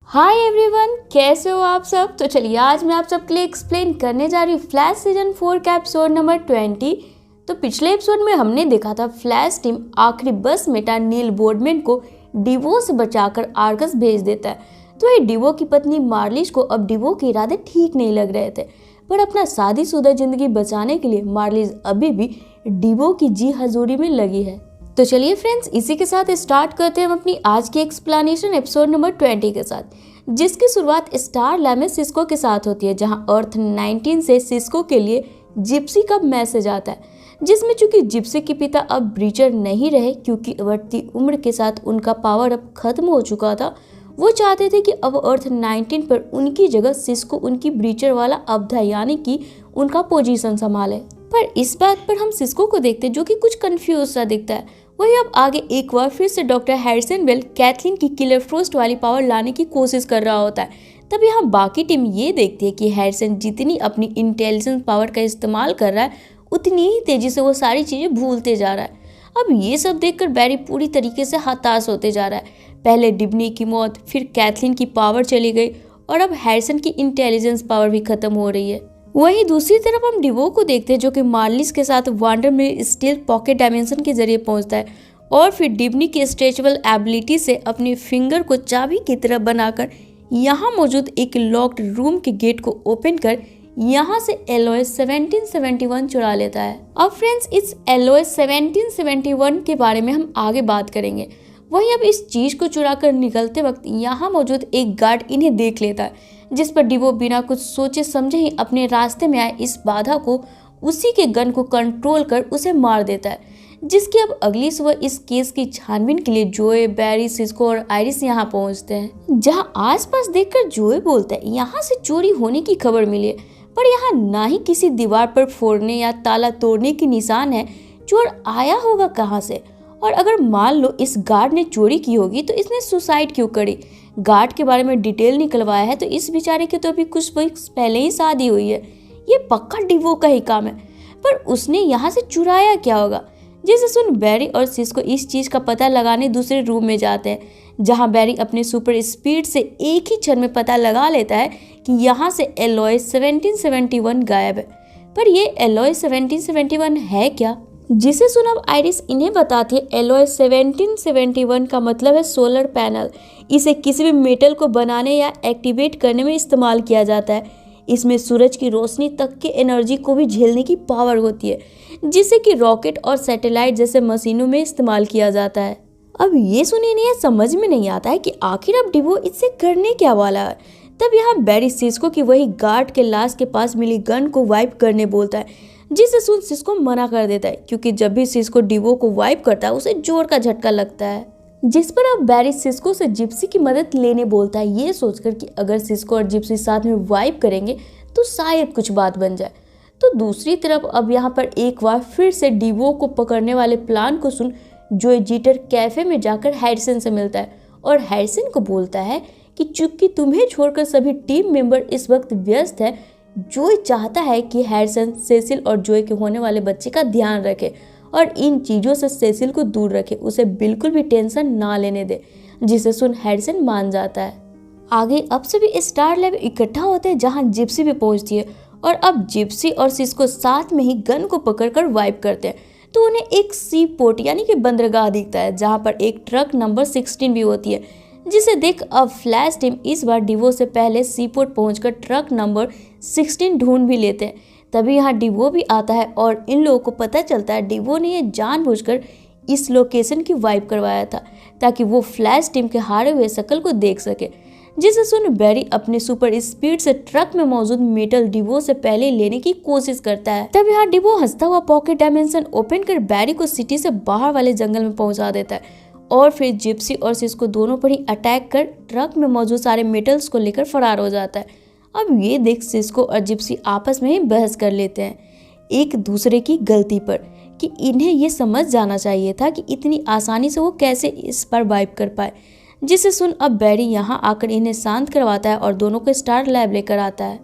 Hi everyone, कैसे हो आप सब। तो चलिए आज मैं आप सबके लिए एक्सप्लेन करने जा रही हूँ फ्लैश सीजन 4 का एपिसोड नंबर 20। तो पिछले एपिसोड में हमने देखा था फ्लैश टीम आखिरी बस मेटा नील बोर्डमैन को डिवो से बचाकर आर्गस भेज देता है। तो ये डिवो की पत्नी मार्लिस को अब डिवो के इरादे ठीक नहीं लग रहे थे, पर अपना शादीशुदा जिंदगी बचाने के लिए मार्लिस अभी भी डिवो की जी हजूरी में लगी है। तो चलिए फ्रेंड्स, इसी के साथ स्टार्ट करते हैं हम अपनी आज की एक्सप्लेनेशन एपिसोड नंबर 20 के साथ, जिसकी शुरुआत स्टार लैब में सिस्को के साथ होती है, जहां अर्थ 19 से सिस्को के लिए जिप्सी का मैसेज आता है, जिसमें चूंकि जिप्सी के पिता अब ब्रीचर नहीं रहे क्योंकि बढ़ती उम्र के साथ उनका पावर अब खत्म हो चुका था। वो चाहते थे कि अब अर्थ 19 पर उनकी जगह सिस्को उनकी ब्रीचर वाला अब्धा यानी कि उनका पोजीशन संभाले। पर इस बात पर हम सिस्को को देखते हैं जो कि कुछ कंफ्यूज सा दिखता है। वही अब आगे एक बार फिर से डॉक्टर हैरिसन बेल कैथलीन की किलर फ्रोस्ट वाली पावर लाने की कोशिश कर रहा होता है। तब यहाँ बाकी टीम ये देखती है कि हैरिसन जितनी अपनी इंटेलिजेंस पावर का इस्तेमाल कर रहा है उतनी ही तेजी से वो सारी चीजें भूलते जा रहा है। अब ये सब देखकर बैरी पूरी तरीके से हताश होते जा रहा है। पहले डिब्नी की मौत, फिर कैथलीन की पावर चली गई और अब हैरिसन की इंटेलिजेंस पावर भी खत्म हो रही है। वहीं दूसरी तरफ हम डिवो को देखते हैं जो कि मार्लिस के साथ वांडर में स्टील पॉकेट डायमेंशन के जरिए पहुंचता है और फिर डिब्नी की स्ट्रेचेबल एबिलिटी से अपने फिंगर को चाबी की तरह बनाकर यहाँ मौजूद एक लॉक्ड रूम के गेट को ओपन कर यहाँ से एलओए 1771 चुरा लेता है। अब फ्रेंड्स, इस एलओए 1771 के बारे में हम आगे बात करेंगे। वहीं अब इस चीज को चुरा कर निकलते वक्त यहाँ मौजूद एक गार्ड इन्हें देख लेता है, जिस पर डिवो बिना कुछ सोचे समझे ही अपने रास्ते में आए इस बाधा को उसी के गन को कंट्रोल कर उसे मार देता है। जिसकी अब अगली सुबह इस केस की छानबीन के लिए जोए, बैरी, सिस्को और आइरिस यहाँ पहुँचते हैं, जहाँ आसपास देखकर जोए बोलता है यहाँ से चोरी होने की खबर मिली है, पर यहाँ ना ही किसी दीवार पर फोड़ने या ताला तोड़ने की निशान है। चोर आया होगा कहाँ से, और अगर मान लो इस गार्ड ने चोरी की होगी तो इसने सुसाइड क्यों करी। गार्ड के बारे में डिटेल निकलवाया है तो इस बेचारे की तो अभी कुछ वक्त पहले ही शादी हुई है, ये पक्का डिवो का ही काम है, पर उसने यहाँ से चुराया क्या होगा। जिसे सुन बैरी और सिस्को इस चीज का पता लगाने दूसरे रूम में जाते हैं, जहाँ बैरी अपने सुपर स्पीड से एक ही क्षण में पता लगा लेता है कि यहाँ से एलओए 1771 गायब है। पर ये एलओए 1771 है क्या, जिसे सुन अब आइरिस इन्हें बताती है एलओए 1771 का मतलब है सोलर पैनल। इसे किसी भी मेटल को बनाने या एक्टिवेट करने में इस्तेमाल किया जाता है। इसमें सूरज की रोशनी तक की एनर्जी को भी झेलने की पावर होती है, जिसे कि रॉकेट और सैटेलाइट जैसे मशीनों में इस्तेमाल किया जाता है। अब ये सुनिए नहीं, समझ में नहीं आता है कि आखिर अब डिवो इससे करने क्या वाला है। तब यहाँ बैरी सिस्को की वही गार्ड के लाश के पास मिली गन को वाइप करने बोलता है, जिसे सुन सिस्को मना कर देता है क्योंकि जब भी सिस्को डिवो को वाइप करता है उसे जोर का झटका लगता है। जिस पर अब बैरी सिस्को से जिप्सी की मदद लेने बोलता है, ये सोचकर कि अगर सिस्को और जिप्सी साथ में वाइप करेंगे तो शायद कुछ बात बन जाए। तो दूसरी तरफ अब यहाँ पर एक बार फिर से डिवो को पकड़ने वाले प्लान को सुन जोए जीटर कैफे में जाकर हैरिसन से मिलता है और हैरिसन को बोलता है कि चूंकि तुम्हें छोड़कर सभी टीम मेंबर इस वक्त व्यस्त है, जोए चाहता है कि हैरिसन सेसिल और जोए के होने वाले बच्चे का ध्यान रखे और इन चीजों से सेसिल को दूर रखे, उसे बिल्कुल भी टेंशन ना लेने दे। जिसे सुन हैरिसन मान जाता है। आगे अब सभी स्टार लैब इकट्ठा होते हैं, जहां जिप्सी भी पहुंचती है और अब जिप्सी और सिस्को साथ में ही गन को पकड़कर वाइप करते हैं। तो उन्हें एक सी पोर्ट यानी कि बंदरगाह दिखता है, जहां पर एक ट्रक नंबर 16 भी होती है, जिसे देख अब फ्लैश टीम इस बार डिवो से पहले सीपोर्ट पहुंचकर ट्रक नंबर 16 ढूंढ भी लेते हैं। तभी यहाँ डिवो भी आता है और इन लोगों को पता चलता है डिवो ने ये जानबूझकर इस लोकेशन की वाइप करवाया था ताकि वो फ्लैश टीम के हारे हुए शकल को देख सके। जिसे सुन बैरी अपने सुपर स्पीड से ट्रक में मौजूद मेटल डिवो से पहले लेने की कोशिश करता है। तब यहाँ डिवो हंसता हुआ पॉकेट डायमेंशन ओपन कर बैरी को सिटी से बाहर वाले जंगल में पहुंचा देता है और फिर जिप्सी और सिस्को दोनों पर ही अटैक कर ट्रक में मौजूद सारे मेटल्स को लेकर फरार हो जाता है। अब ये देख सिस्को और जिप्सी आपस में ही बहस कर लेते हैं एक दूसरे की गलती पर कि इन्हें ये समझ जाना चाहिए था कि इतनी आसानी से वो कैसे इस पर वाइप कर पाए। जिसे सुन अब बैरी यहाँ आकर इन्हें शांत करवाता है और दोनों को स्टार लैब लेकर आता है,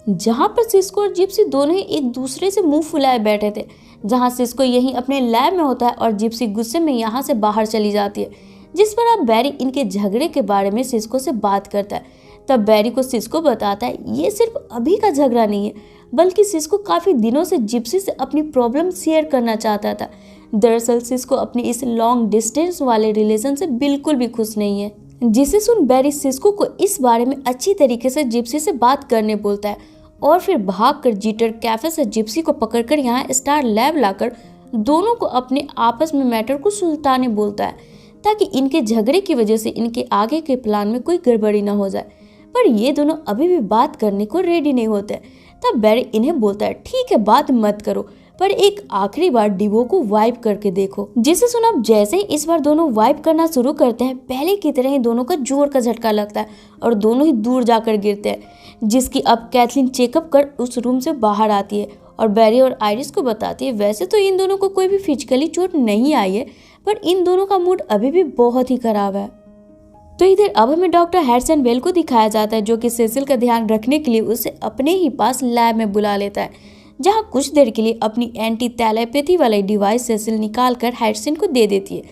जहाँ पर सिस्को और जिप्सी दोनों ही एक दूसरे से मुंह फुलाए बैठे थे। जहाँ सिस्को यहीं अपने लैब में होता है और जिप्सी गुस्से में यहाँ से बाहर चली जाती है। जिस पर अब बैरी इनके झगड़े के बारे में सिस्को से बात करता है। तब बैरी को सिस्को बताता है ये सिर्फ अभी का झगड़ा नहीं है, बल्कि सिस्को काफी दिनों से जिप्सी से अपनी प्रॉब्लम शेयर करना चाहता था। दरअसल सिस्को अपनी इस लॉन्ग डिस्टेंस वाले रिलेशन से बिल्कुल भी खुश नहीं है, जिसे सुन बैरी सिस्को को इस बारे में अच्छी तरीके से जिप्सी से बात करने बोलता है और फिर भागकर जीटर कैफे से जिप्सी को पकड़कर यहाँ स्टार लैब लाकर दोनों को अपने आपस में मैटर को सुलझाने बोलता है, ताकि इनके झगड़े की वजह से इनके आगे के प्लान में कोई गड़बड़ी न हो जाए। पर ये दोनों अभी भी बात करने को रेडी नहीं होते। तब बैरी इन्हें बोलता है ठीक है बात मत करो, पर एक आखिरी बार डिवो को वाइप करके देखो। जिसे सुन अब जैसे ही इस बार दोनों वाइप करना शुरू करते हैं, पहले की तरह ही दोनों का जोर का झटका लगता है और दोनों ही दूर जाकर गिरते हैं, जिसकी अब कैथलीन चेकअप कर उस रूम से बाहर आती है और बैरी और आइरिस को बताती है वैसे तो इन दोनों को कोई भी फिजिकली चोट नहीं आई है, पर इन दोनों का मूड अभी भी बहुत ही खराब है। तो इधर अब हमें डॉक्टर हैरिसन वेल को दिखाया जाता है, जो कि सेसिल का ध्यान रखने के लिए उसे अपने ही पास लैब में बुला लेता है, जहां कुछ देर के लिए अपनी एंटी टेलीपैथी वाली डिवाइस सेसिल निकाल कर हैरिसन को दे देती है,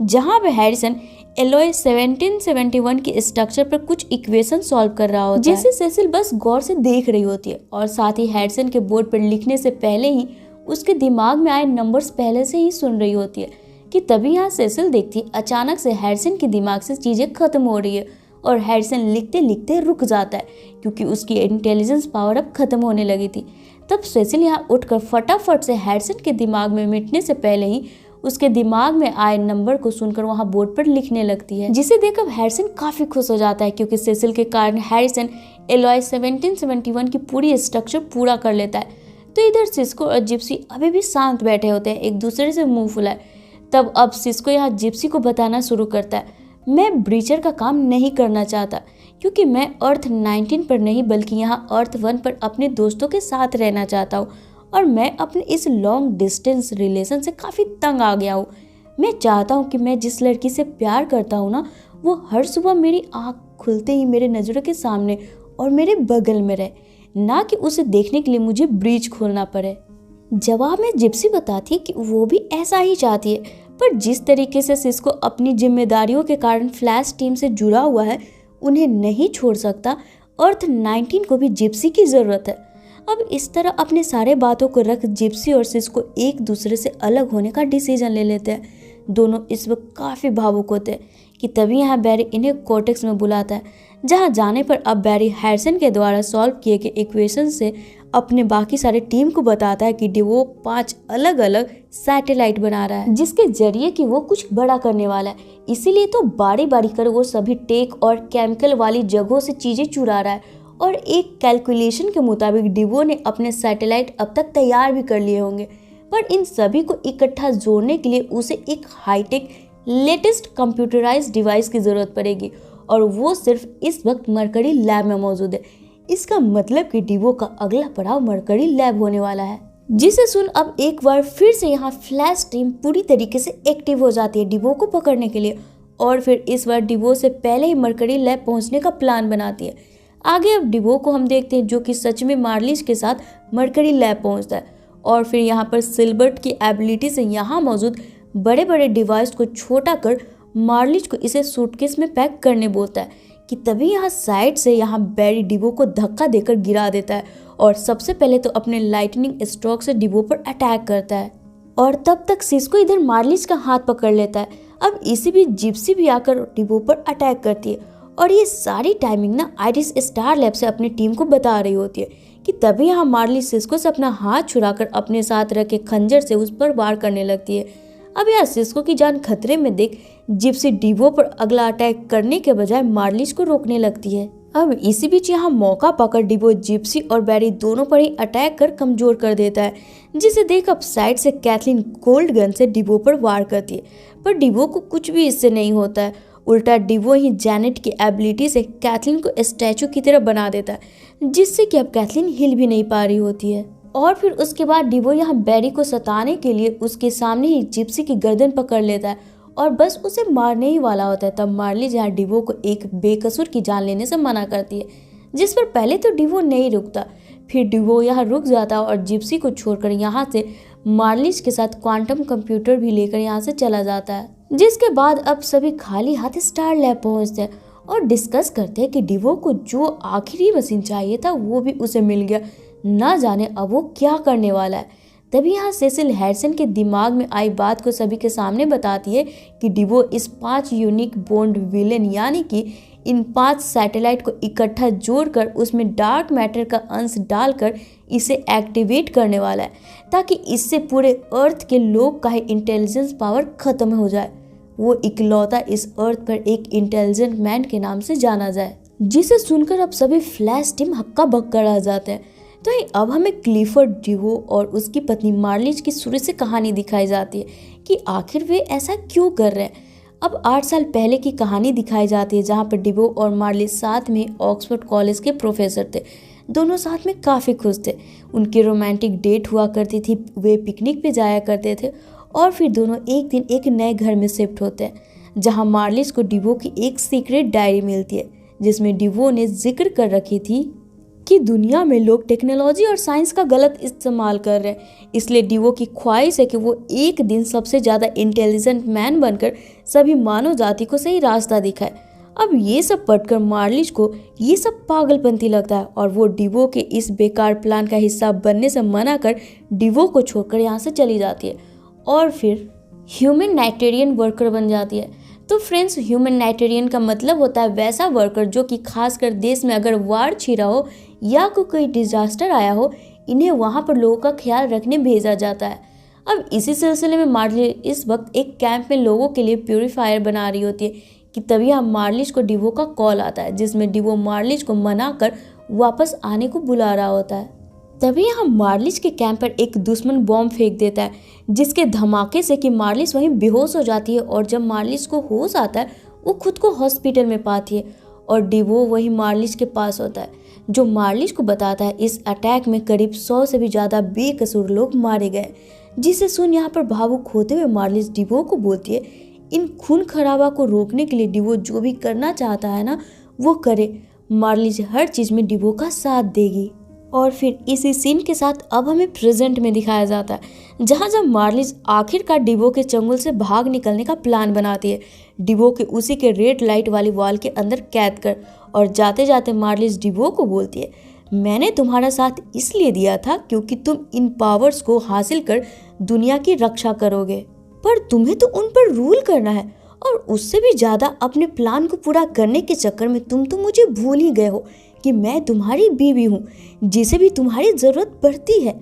जहां पे हैरिसन एलॉय 1771 के स्ट्रक्चर पर कुछ इक्वेशन सॉल्व कर रहा होता है, जिसे सेसिल बस गौर से देख रही होती है और साथ ही हैरिसन के बोर्ड पर लिखने से पहले ही उसके दिमाग में आए नंबर्स पहले से ही सुन रही होती है कि तभी यहाँ सेसिल देखती अचानक से हैरिसन के दिमाग से चीजें खत्म हो रही है और हैरिसन लिखते लिखते रुक जाता है क्योंकि उसकी इंटेलिजेंस पावर अब खत्म होने लगी थी। तब सेसिल यहाँ उठकर फटाफट से हैरिसन के दिमाग में मिटने से पहले ही उसके दिमाग में आए नंबर को सुनकर वहाँ बोर्ड पर लिखने लगती है, जिसे देखकर हैरिसन काफी खुश हो जाता है क्योंकि सेसिल के कारण हैरिसन एलॉय 1771 की पूरी स्ट्रक्चर पूरा कर लेता है। तो इधर सिस्को और जिप्सी अभी भी शांत बैठे होते हैं, एक दूसरे से मुंह फुलाए। तब अब सिस्को यहाँ जिप्सी को बताना शुरू करता है मैं ब्रीचर का काम नहीं करना चाहता क्योंकि मैं अर्थ 19 पर नहीं बल्कि यहाँ अर्थ 1 पर अपने दोस्तों के साथ रहना चाहता हूँ और मैं अपने इस लॉन्ग डिस्टेंस रिलेशन से काफ़ी तंग आ गया हूँ। मैं चाहता हूँ कि मैं जिस लड़की से प्यार करता हूँ ना, वो हर सुबह मेरी आँख खुलते ही मेरे नज़रों के सामने और मेरे बगल में रहे, ना कि उसे देखने के लिए मुझे ब्रीच खोलना पड़े। जवाब में जिप्सी बताती है कि वो भी ऐसा ही चाहती है, पर जिस तरीके से सिस्को अपनी जिम्मेदारियों के कारण फ्लैश टीम से जुड़ा हुआ है उन्हें नहीं छोड़ सकता। अर्थ 19 को भी जिप्सी की ज़रूरत है। अब इस तरह अपने सारे बातों को रख जिप्सी और सिस्को एक दूसरे से अलग होने का डिसीजन ले लेते हैं। दोनों इस वक्त काफ़ी भावुक होते हैं कि तभी यहाँ बैरी इन्हें कॉर्टेक्स में बुलाता है, जहाँ जाने पर अब बैरी हैरिसन के द्वारा सॉल्व किए गए इक्वेशन से अपने बाकी सारे टीम को बताता है कि डिवो 5 अलग अलग सैटेलाइट बना रहा है, जिसके जरिए कि वो कुछ बड़ा करने वाला है। इसीलिए तो बारी बारी कर वो सभी टेक और केमिकल वाली जगहों से चीजें चुरा रहा है और एक कैलकुलेशन के मुताबिक डिवो ने अपने सैटेलाइट अब तक तैयार भी कर लिए होंगे, पर इन सभी को इकट्ठा जोड़ने के लिए उसे एक हाईटेक लेटेस्ट कंप्यूटराइज्ड डिवाइस की जरूरत पड़ेगी और वो सिर्फ इस वक्त मरकरी लैब में मौजूद है। इसका मतलब कि डिवो का अगला पड़ाव मरकरी लैब होने वाला है। जिसे सुन अब एक बार फिर से यहाँ फ्लैश टीम पूरी तरीके से एक्टिव हो जाती है डिवो को पकड़ने के लिए और फिर इस बार डिवो से पहले ही मरकरी लैब पहुंचने का प्लान बनाती है। आगे अब डिवो को हम देखते हैं जो कि सच में मार्लिश के साथ मरकरी लैब पहुंचता है और फिर यहाँ पर सिल्बर्ट की एबिलिटी से यहाँ मौजूद बड़े बड़े डिवाइस को छोटा कर मार्लिश को इसे सूटकेस में पैक करने बोलता है कि तभी यहाँ साइड से यहाँ बैरी डिवो को धक्का देकर गिरा देता है और सबसे पहले तो अपने लाइटनिंग स्ट्रोक से डिवो पर अटैक करता है और तब तक सिस्को इधर मार्लिश का हाथ पकड़ लेता है। अब इसी बीच जिप्सी भी आकर डिवो पर अटैक करती है और ये सारी टाइमिंग ना आइरिस स्टार लैब से अपनी टीम को बता रही होती है कि तभी यहाँ मार्लिश सिस्को से अपना हाथ छुड़ाकर अपने साथ रखे खंजर से उस पर वार करने लगती है। अब यहाँ सिस्को की जान खतरे में देख जिप्सी डिवो पर अगला अटैक करने के बजाय मार्लिश को रोकने लगती है। अब इसी बीच यहाँ मौका पाकर डिवो जिप्सी और बैरी दोनों पर ही अटैक कर कमजोर कर देता है, जिसे देख अब साइड से कैथलीन कोल्ड गन से डिवो पर वार करती है, पर डिवो को कुछ भी इससे नहीं होता है। उल्टा डिवो ही जैनेट की एबिलिटी से कैथलीन को स्टैचू की तरह बना देता है, जिससे कि अब कैथलीन हिल भी नहीं पा रही होती है। और फिर उसके बाद डिवो यहाँ बैरी को सताने के लिए उसके सामने ही जिप्सी की गर्दन पकड़ लेता है और बस उसे मारने ही वाला होता है। तब मार्लिश यहाँ डिवो को एक बेकसूर की जान लेने से मना करती है, जिस पर पहले तो डिवो नहीं रुकता, फिर डिवो यहाँ रुक जाता और जिप्सी को छोड़कर यहाँ से मार्लिस के साथ क्वांटम कंप्यूटर भी लेकर यहाँ से चला जाता है, जिसके बाद अब सभी खाली हाथ स्टार लैब पहुँचते हैं और डिस्कस करते हैं कि डिवो को जो आखिरी मशीन चाहिए था वो भी उसे मिल गया, ना जाने अब वो क्या करने वाला है। तभी यहाँ सेसिल हैरिसन के दिमाग में आई बात को सभी के सामने बताती है कि डिवो इस 5 यूनिक बॉन्ड विलेन यानी कि इन 5 सैटेलाइट को इकट्ठा जोड़कर उसमें डार्क मैटर का अंश डालकर इसे एक्टिवेट करने वाला है, ताकि इससे पूरे अर्थ के लोग का ही इंटेलिजेंस पावर खत्म हो जाए। वो इकलौता इस अर्थ पर एक इंटेलिजेंट मैन के नाम से जाना जाए, जिसे सुनकर अब सभी फ्लैश टीम हक्का बक्का रह जाते हैं। तो अब हमें क्लिफर्ड, डिवो और उसकी पत्नी मार्लिस की शुरू से कहानी दिखाई जाती है कि आखिर वे ऐसा क्यों कर रहे हैं। अब 8 साल पहले की कहानी दिखाई जाती है, जहाँ पर डिवो और मार्लिस साथ में ऑक्सफोर्ड कॉलेज के प्रोफेसर थे। दोनों साथ में काफ़ी खुश थे, उनकी रोमांटिक डेट हुआ करती थी, वे पिकनिक पे जाया करते थे और फिर दोनों एक दिन एक नए घर में शिफ्ट होते हैं, जहाँ मार्लिस को डिवो की एक सीक्रेट डायरी मिलती है, जिसमें डिवो ने जिक्र कर रखी थी कि दुनिया में लोग टेक्नोलॉजी और साइंस का गलत इस्तेमाल कर रहे हैं। इसलिए डिवो की ख्वाहिश है कि वो एक दिन सबसे ज़्यादा इंटेलिजेंट मैन बनकर सभी मानव जाति को सही रास्ता दिखाए। अब ये सब पढ़कर मार्लिस को ये सब पागलपंती लगता है और वो डिवो के इस बेकार प्लान का हिस्सा बनने से मना कर डिवो को छोड़कर यहाँ से चली जाती है और फिर ह्यूमैनिटेरियन वर्कर बन जाती है। तो फ्रेंड्स, ह्यूमैनिटेरियन का मतलब होता है वैसा वर्कर जो कि खासकर देश में अगर वार छिड़ा हो या कोई डिजास्टर आया हो, इन्हें वहाँ पर लोगों का ख्याल रखने भेजा जाता है। अब इसी सिलसिले में मार्लिस इस वक्त एक कैंप में लोगों के लिए प्यूरीफायर बना रही होती है कि तभी यहाँ मार्लिस को डिवो का कॉल आता है, जिसमें डिवो मार्लिस को मना कर वापस आने को बुला रहा होता है। तभी यहाँ मार्लिस के कैंप पर एक दुश्मन बॉम्ब फेंक देता है, जिसके धमाके से कि मार्लिस वहीं बेहोश हो जाती है और जब मार्लिस को होश आता है वो खुद को हॉस्पिटल में पाती है और डिवो वही मार्लिस के पास होता है, जो मार्लिस को बताता है इस अटैक में करीब 100 से भी ज़्यादा बेकसूर लोग मारे गए। जिसे सुन यहाँ पर भावुक होते हुए मार्लिस डिवो को बोलती है इन खून खराबा को रोकने के लिए डिवो जो भी करना चाहता है ना वो करे, मार्लिस हर चीज़ में डिवो का साथ देगी। और फिर इसी सीन के साथ अब हमें प्रेजेंट में दिखाया जाता है, जहाँ जब मार्लिस आखिरकार डिवो के चंगुल से भाग निकलने का प्लान बनाती है, डिवो के उसी के रेड लाइट वाली वॉल के अंदर कैद कर, और जाते जाते मार्लिस डिवो को बोलती है मैंने तुम्हारा साथ इसलिए दिया था क्योंकि तुम इन पावर्स को हासिल कर दुनिया की रक्षा करोगे, पर तुम्हें तो उन पर रूल करना है और उससे भी ज़्यादा अपने प्लान को पूरा करने के चक्कर में तुम तो मुझे भूल ही गए हो कि मैं तुम्हारी बीवी हूँ जिसे भी तुम्हारी ज़रूरत पड़ती है।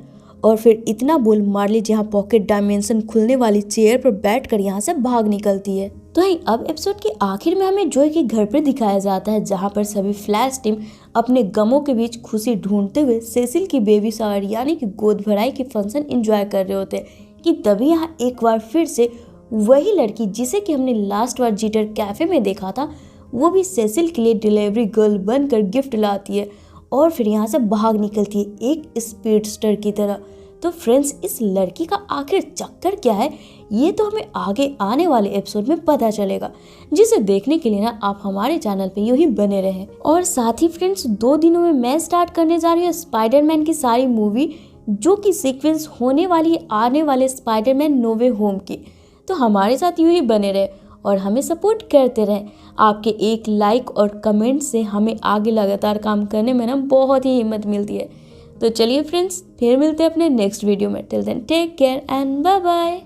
और फिर इतना बोल मार्लिस यहाँ पॉकेट डायमेंशन खुलने वाली चेयर पर बैठकर यहाँ से भाग निकलती है। तो अब एपिसोड के आखिर में हमें जॉय के घर पर दिखाया जाता है, जहाँ पर सभी फ्लैश टीम अपने गमों के बीच खुशी ढूंढते हुए सेसिल की बेबी शावर यानी कि गोद भराई के फंक्शन एंजॉय कर रहे होते हैं कि तभी यहाँ एक बार फिर से वही लड़की जिसे कि हमने लास्ट बार जीटर कैफे में देखा था, वो भी सेसिल के लिए डिलीवरी गर्ल बनकर गिफ्ट लाती है और फिर यहाँ से भाग निकलती है एक स्पीडस्टर की तरह। तो फ्रेंड्स, इस लड़की का आखिर चक्कर क्या है ये तो हमें आगे आने वाले एपिसोड में पता चलेगा, जिसे देखने के लिए ना आप हमारे चैनल पे यूं ही बने रहें। और साथ ही फ्रेंड्स, 2 दिनों में मैं स्टार्ट करने जा रही हूँ स्पाइडरमैन की सारी मूवी, जो कि सीक्वेंस होने वाली आने वाले स्पाइडरमैन नो वे होम की। तो हमारे साथ यूं ही बने रहे और हमें सपोर्ट करते रहें। आपके एक लाइक और कमेंट से हमें आगे लगातार काम करने में ना बहुत ही हिम्मत मिलती है। तो चलिए फ्रेंड्स, फिर मिलते हैं अपने नेक्स्ट वीडियो में। Till then take care and bye bye.